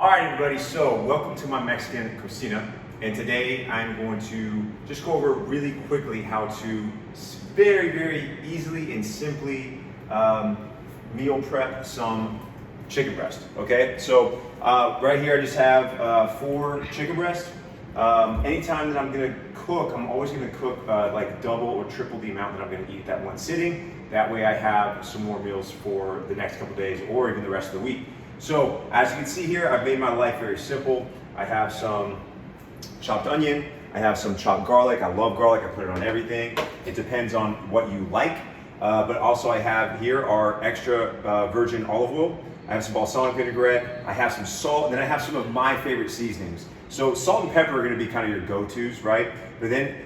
All right, everybody, so welcome to my Mexican cocina, and today I'm going to just go over really quickly how to very easily and simply meal prep some chicken breast, okay? So right here I just have 4 chicken breasts. Anytime that I'm gonna cook, I'm always gonna cook like double or triple the amount that I'm gonna eat that one sitting. That way I have some more meals for the next couple days or even the rest of the week. So as you can see here, I've made my life very simple. I have some chopped onion, I have some chopped garlic. I love garlic, I put it on everything. It depends on what you like. But also I have here our extra virgin olive oil. I have some balsamic vinaigrette, I have some salt, and then I have some of my favorite seasonings. So salt and pepper are gonna be kind of your go-tos, right? But then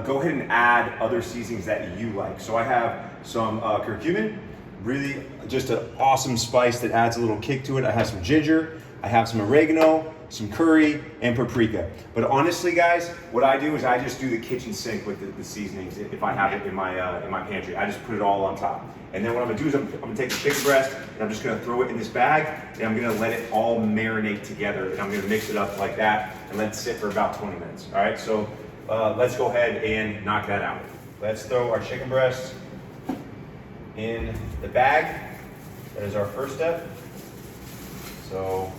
go ahead and add other seasonings that you like. So I have some curcumin, really just an awesome spice that adds a little kick to it. I have some ginger, I have some oregano, some curry, and paprika. But honestly, guys, what I do is I just do the kitchen sink with the seasonings if I have it in my pantry. I just put it all on top. And then what I'm gonna do is I'm gonna take the chicken breast and I'm just gonna throw it in this bag and I'm gonna let it all marinate together and I'm gonna mix it up like that and let it sit for about 20 minutes. All right, so let's go ahead and knock that out. Let's throw our chicken breast in the bag. That is our first step. So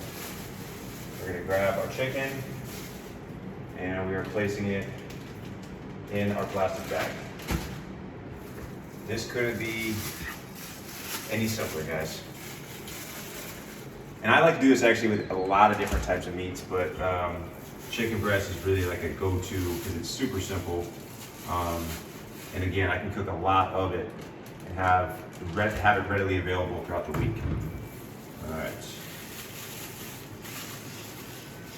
we're gonna grab our chicken and we are placing it in our plastic bag. This couldn't be any simpler, guys. And I like to do this actually with a lot of different types of meats, but chicken breast is really like a go-to because it's super simple. And again, I can cook a lot of it and have it readily available throughout the week. All right.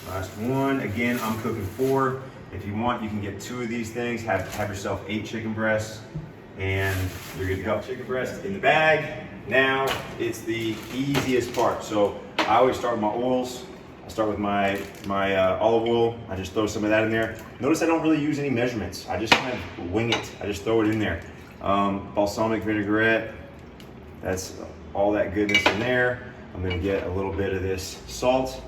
Last one. Again, I'm cooking 4. If you want, you can get 2 of these things. Have yourself 8 chicken breasts, and you're good to go. Chicken breast in the bag. Now it's the easiest part. So I always start with my oils. I start with my olive oil. I just throw some of that in there. Notice I don't really use any measurements. I just kind of wing it. I just throw it in there. Balsamic vinaigrette. That's all that goodness in there. I'm gonna get a little bit of this salt.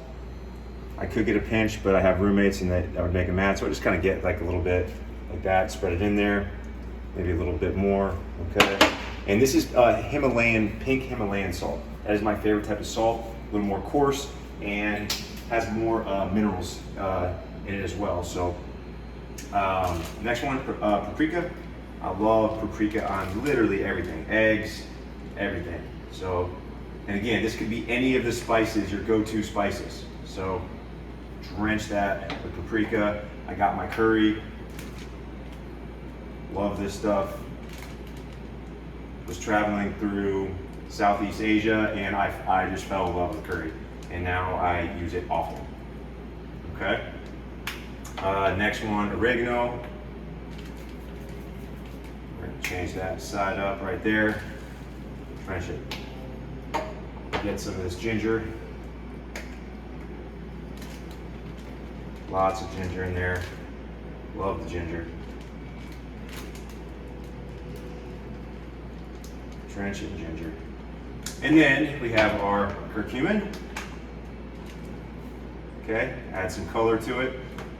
I could get a pinch, but I have roommates and that would make them mad. So I just kind of get like a little bit like that, spread it in there. Maybe a little bit more, okay? And this is pink Himalayan salt. That is my favorite type of salt, a little more coarse and has more minerals in it as well. So next one, paprika. I love paprika on literally everything, eggs, everything. So, and again, this could be any of the spices, your go-to spices. So drench that with paprika. I got my curry. Love this stuff. Was traveling through Southeast Asia and I just fell in love with curry. And now I use it often. Okay. Next one, oregano. We're gonna change that side up right there. Drench it. Get some of this ginger. Lots of ginger in there. Love the ginger. Drench it in ginger. And then we have our curcumin. Okay, add some color to it.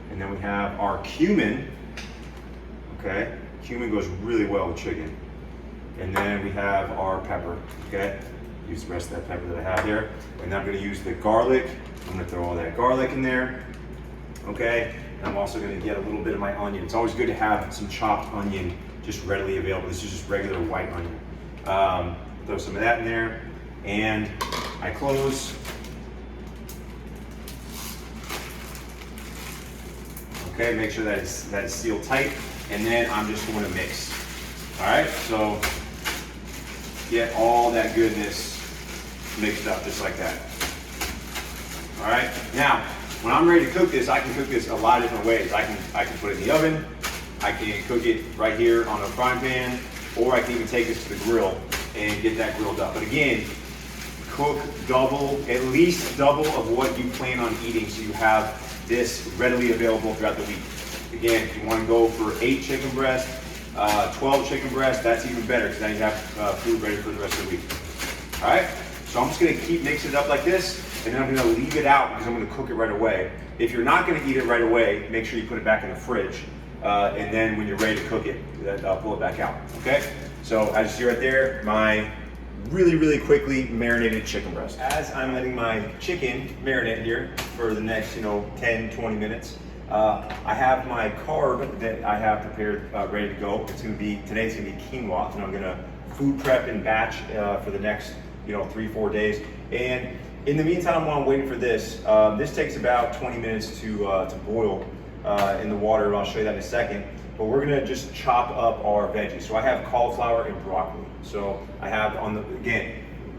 And then we have our cumin. Okay, cumin goes really well with chicken. And then we have our pepper. Okay, use the rest of that pepper that I have there. And then I'm gonna use the garlic. I'm gonna throw all that garlic in there. Okay, and I'm also gonna get a little bit of my onion. It's always good to have some chopped onion just readily available. This is just regular white onion. Throw some of that in there. And I close. Okay, make sure that it's sealed tight, and then I'm just going to mix. All right, so get all that goodness mixed up just like that. All right, now when I'm ready to cook this, I can cook this a lot of different ways. I can put it in the oven, I can cook it right here on a frying pan, or I can even take this to the grill and get that grilled up. But again, cook double, at least double of what you plan on eating so you have this readily available throughout the week. Again, if you want to go for 8 chicken breasts, 12 chicken breasts, that's even better because now you have food ready for the rest of the week. All right, so I'm just gonna keep mixing it up like this, and then I'm gonna leave it out because I'm gonna cook it right away. If you're not gonna eat it right away, make sure you put it back in the fridge. And then when you're ready to cook it, pull it back out, okay? So as you see right there, my really quickly marinated chicken breast. As I'm letting my chicken marinate here for the next 10, 20 minutes, I have my carb that I have prepared, ready to go. Today's gonna be quinoa, and I'm gonna food prep and batch for the next 3-4 days. And in the meantime, while I'm waiting for this, this takes about 20 minutes to boil in the water, and I'll show you that in a second. But we're gonna just chop up our veggies. So I have cauliflower and broccoli. So I have again,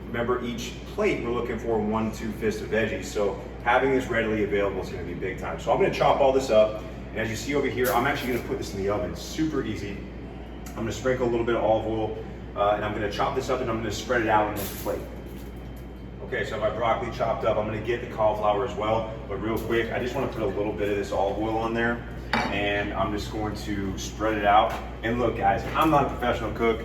remember each plate we're looking for 1-2 fists of veggies. So having this readily available is gonna be big time. So I'm gonna chop all this up. And as you see over here, I'm actually gonna put this in the oven. Super easy. I'm gonna sprinkle a little bit of olive oil, and I'm gonna chop this up and I'm gonna spread it out on this plate. Okay, so my broccoli chopped up. I'm gonna get the cauliflower as well, but real quick, I just wanna put a little bit of this olive oil on there, and I'm just going to spread it out. And look guys, I'm not a professional cook.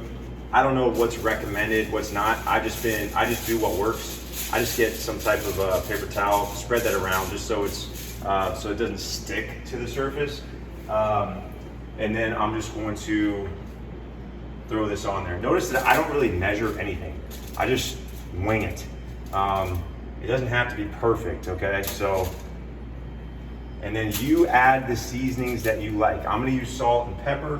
I don't know what's recommended, what's not. I just do what works. I just get some type of paper towel, spread that around just so so it doesn't stick to the surface. And then I'm just going to throw this on there. Notice that I don't really measure anything. I just wing it. It doesn't have to be perfect, okay? So, and then you add the seasonings that you like. I'm gonna use salt and pepper,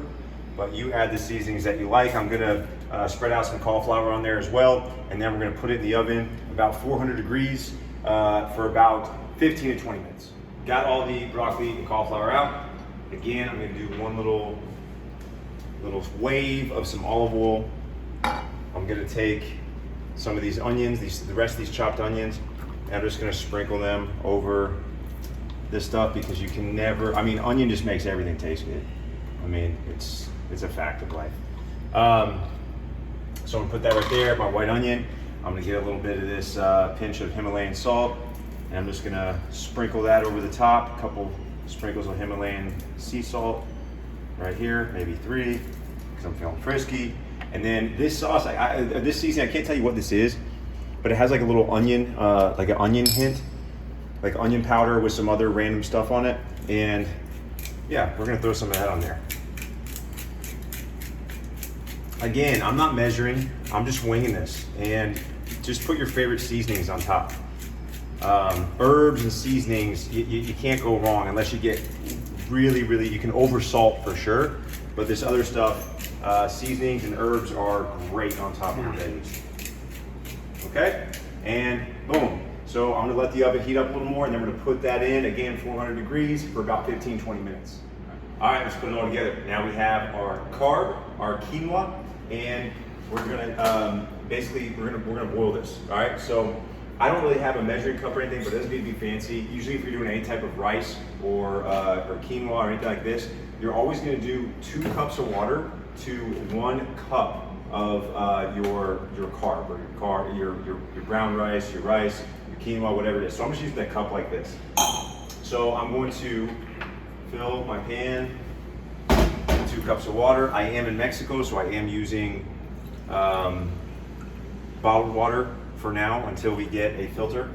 but you add the seasonings that you like. I'm gonna spread out some cauliflower on there as well, and then we're gonna put it in the oven about 400 degrees for about 15 to 20 minutes. Got all the broccoli and cauliflower out. Again, I'm gonna do one little wave of some olive oil. I'm gonna take some of these onions, the rest of these chopped onions, and I'm just gonna sprinkle them over this stuff because you can never, onion just makes everything taste good. It's a fact of life. So I'm gonna put that right there, my white onion. I'm gonna get a little bit of this pinch of Himalayan salt, and I'm just gonna sprinkle that over the top, a couple sprinkles of Himalayan sea salt right here, maybe 3, because I'm feeling frisky. And then this sauce, this seasoning, I can't tell you what this is, but it has like a little onion, like an onion hint, like onion powder with some other random stuff on it. And yeah, we're gonna throw some of that on there. Again, I'm not measuring, I'm just winging this. And just put your favorite seasonings on top. Herbs and seasonings, you can't go wrong unless you get really, you can over salt for sure, but this other stuff, seasonings and herbs are great on top of your veggies. Okay, and boom. So I'm gonna let the oven heat up a little more, and then we're gonna put that in, again, 400 degrees for about 15-20 minutes. All right, let's put it all together. Now we have our carb, our quinoa, and we're gonna, basically, we're gonna boil this, all right? So I don't really have a measuring cup or anything, but it doesn't need to be fancy. Usually if you're doing any type of rice or quinoa or anything like this, you're always gonna do 2 cups of water to 1 cup of your carb, or your brown rice, your quinoa, whatever it is. So I'm just using a cup like this. So I'm going to fill my pan with 2 cups of water. I am in Mexico, so I am using bottled water for now until we get a filter.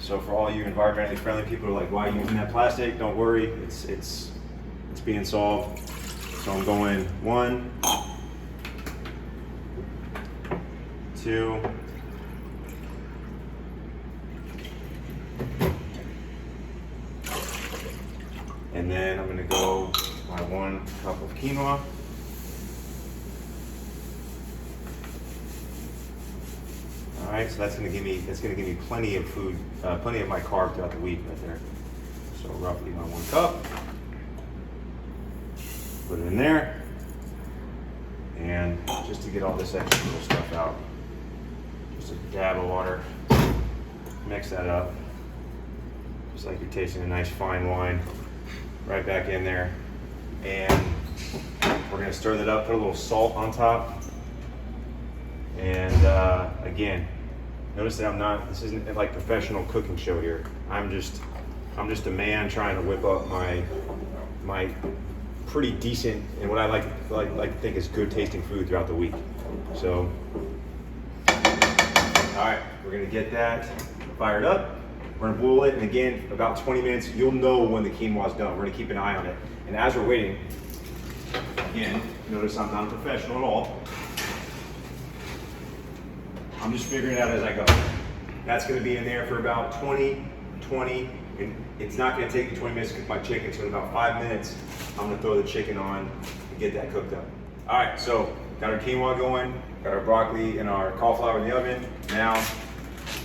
So for all you environmentally friendly people who are like, why are you using that plastic? Don't worry, it's being solved. So I'm going 1, 2, and then I'm gonna go my 1 cup of quinoa. All right, so that's gonna give me plenty of food, plenty of my carb throughout the week right there. So roughly my 1 cup. Put it in there, and just to get all this extra little stuff out, just a dab of water, mix that up, just like you're tasting a nice fine wine, right back in there, and we're gonna stir that up, put a little salt on top, and again, notice that this isn't like professional cooking show here. I'm just a man trying to whip up my pretty decent and what I like to think is good tasting food throughout the week. So, all right, we're gonna get that fired up, We're gonna boil it, and again, about 20 minutes, you'll know when the quinoa is done. We're gonna keep an eye on it. And as we're waiting, again, notice I'm not a professional at all. I'm just figuring it out as I go. That's gonna be in there for about 20, and it's not gonna take me 20 minutes to cook my chicken, so in about 5 minutes, I'm gonna throw the chicken on and get that cooked up. All right, so got our quinoa going, got our broccoli and our cauliflower in the oven. Now,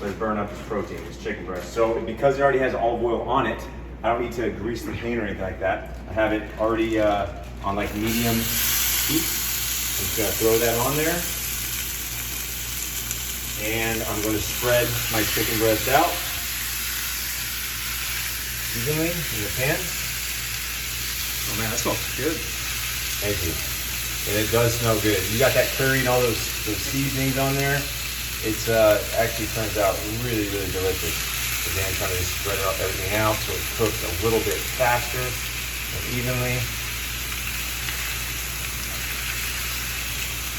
let's burn up this protein, this chicken breast. So because it already has olive oil on it, I don't need to grease the pan or anything like that. I have it already on like medium heat. I'm just gonna throw that on there. And I'm gonna spread my chicken breast out evenly in the pan. Oh man, that smells good. Thank you. And it does smell good. You got that curry and all those seasonings on there. It's actually turns out really, really delicious. Again, trying to just spread everything out so it cooks a little bit faster and evenly.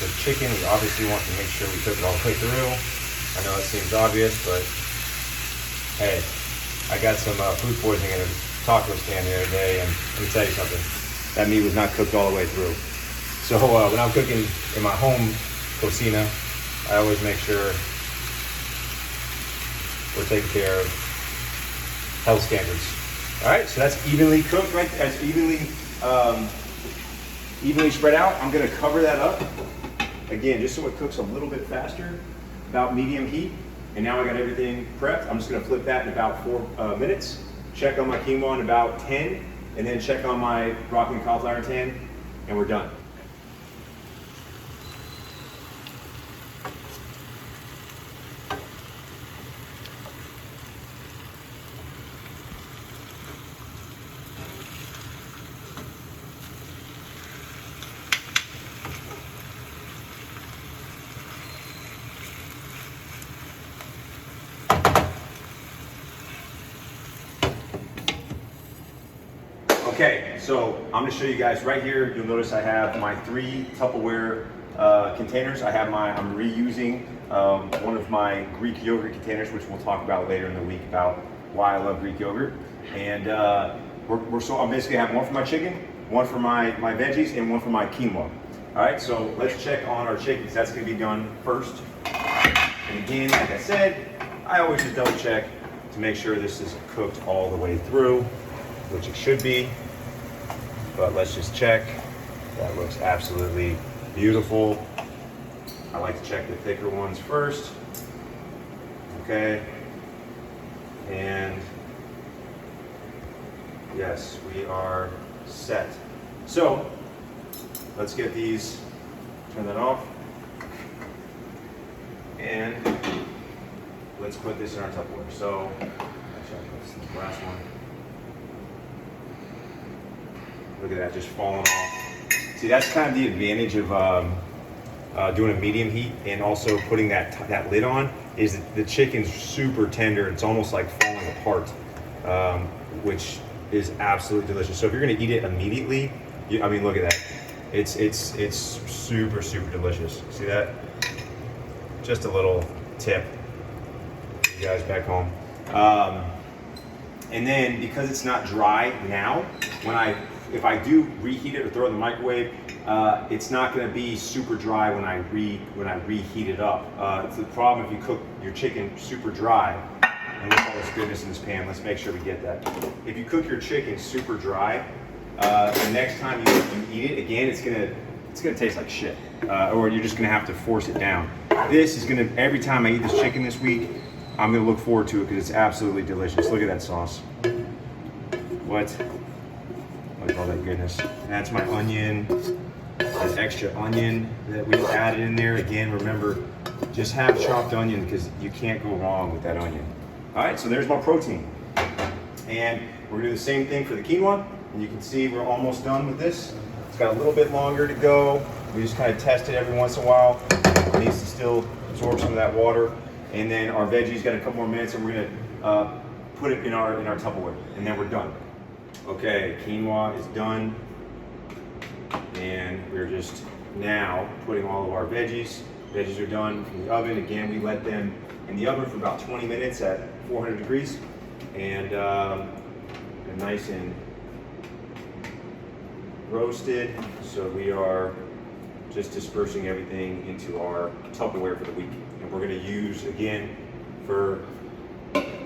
The chicken, we obviously want to make sure we cook it all the way through. I know it seems obvious, but hey, I got some food poisoning at a taco stand the other day, and let me tell you something, that meat was not cooked all the way through. So when I'm cooking in my home cocina, I always make sure we're taking care of health standards. All right, so that's evenly cooked, right? That's evenly spread out. I'm gonna cover that up. Again, just so it cooks a little bit faster, about medium heat. And now I got everything prepped. I'm just gonna flip that in about 4 minutes. Check on my quinoa in about 10, and then check on my broccoli and cauliflower in 10, and we're done. Okay, so I'm gonna show you guys right here. You'll notice I have my 3 Tupperware containers. I'm reusing one of my Greek yogurt containers, which we'll talk about later in the week about why I love Greek yogurt. And I'm basically having one for my chicken, one for my veggies, and one for my quinoa. All right, so let's check on our chicken, because that's gonna be done first. And again, like I said, I always just double check to make sure this is cooked all the way through, which it should be. But let's just check. That looks absolutely beautiful. I like to check the thicker ones first. Okay. And yes, we are set. So let's get these, turn that off. And let's put this in our Tupperware. So, actually, that's the last one. Look at that, just falling off. See, that's kind of the advantage of doing a medium heat and also putting that lid on, is that the chicken's super tender. It's almost like falling apart, which is absolutely delicious. So if you're gonna eat it immediately, I mean, look at that. It's super, super delicious. See that? Just a little tip for you guys back home. And then because it's not dry now, if I do reheat it or throw it in the microwave, it's not going to be super dry when I reheat it up. It's the problem if you cook your chicken super dry. And look at all this goodness in this pan. Let's make sure we get that. If you cook your chicken super dry, the next time you eat it again, it's gonna taste like shit, or you're just gonna have to force it down. This is gonna, every time I eat this chicken this week, I'm gonna look forward to it because it's absolutely delicious. Look at that sauce. What? Look at all that goodness. And that's my onion, that extra onion that we added in there. Again, remember, just have chopped onion because you can't go wrong with that onion. All right, so there's my protein. And we're gonna do the same thing for the quinoa. And you can see we're almost done with this. It's got a little bit longer to go. We just kind of test it every once in a while. It needs to still absorb some of that water. And then our veggies got a couple more minutes, and we're gonna put it in our Tupperware, and then we're done. Okay, quinoa is done. And we're just now putting all of our veggies. Veggies are done in the oven. Again, we let them in the oven for about 20 minutes at 400 degrees. and they're nice and roasted. So we are just dispersing everything into our Tupperware for the week. And we're gonna use, again, for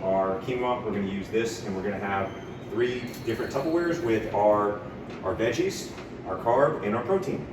our quinoa, we're gonna use this, and we're gonna have 3 different Tupperwares with our veggies, our carb, and our protein.